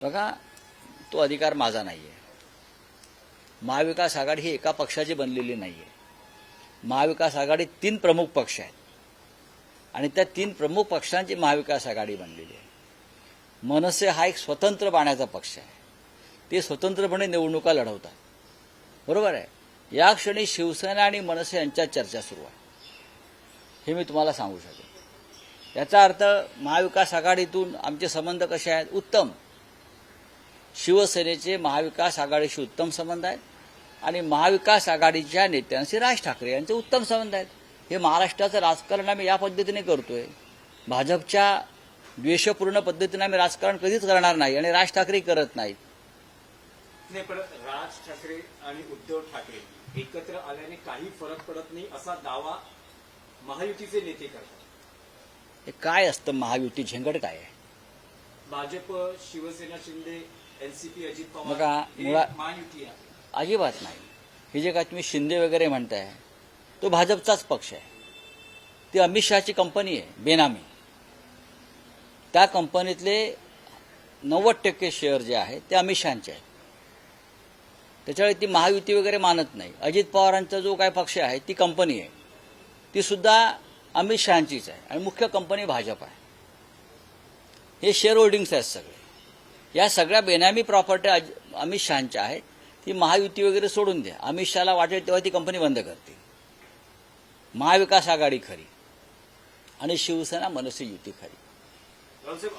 बघा, तो अधिकार माझा नाही आहे. महाविकास आघाडी ही एका पक्षाची बनलेली नाही आहे. महाविकास आघाडीत 3 प्रमुख पक्ष आहेत आणि त्या 3 प्रमुख पक्षांची महाविकास आघाडी बनलेली आहे. मनसे हा एक स्वतंत्र बाण्याचा पक्ष आहे. ते स्वतंत्रपणे निवडणुका लढवतात. बरोबर आहे. या क्षणी शिवसेना आणि मनसे यांच्यात चर्चा सुरू आहे. हे मी तुम्हाला सांगू शकेन. याचा अर्थ महाविकास आघाडीतून आमचे संबंध कसे आहेत? उत्तम. शिवसेनेचे महाविकास आघाडीशी उत्तम संबंध आहेत आणि महाविकास आघाडीच्या नेत्यांशी राज ठाकरे यांचे उत्तम संबंध आहेत. हे महाराष्ट्राचं राजकारण आम्ही या पद्धतीने करतोय. भाजपच्या द्वेषपूर्ण पद्धतीने आम्ही राजकारण कधीच करणार नाही आणि राज ठाकरे करत नाहीत. नाही, पण राज ठाकरे आणि उद्धव ठाकरे एकत्र आल्याने काही फरक पडत नाही असा दावा महायुतीचे नेते करतात. हे काय असतं महायुती? झंझट काय आहे? भाजप, शिवसेना, शिंदे, एनसीपी, अजित बघा, पवार हे मुळात- महायुती आहे. अजिबात नाही. हे जे काय तुम्ही शिंदे वगैरे म्हणताय तो भाजपचाच पक्ष आहे. ती अमित शहाची कंपनी आहे, बेनामी. त्या कंपनीतले 90% शेअर जे आहेत ते अमित शहाचे आहेत. त्याच्यामुळे ती महायुती वगैरे मानत नाही. अजित पवारांचा जो काय पक्ष आहे ती कंपनी आहे, ती सुद्धा अमित शहाचीच आहे आणि मुख्य कंपनी भाजप आहे. हे शेअर होल्डिंग्स आहेत सगळे. या सगळ्या बेनामी प्रॉपर्टी अमित शहाच्या आहेत. ती महायुती वगैरे सोडून द्या. अमित शहाला वाटेल तेव्हा ती कंपनी बंद करतील. महाविकास आघाडी खरी आणि शिवसेना मनसे युती खरी. रावसाहेब,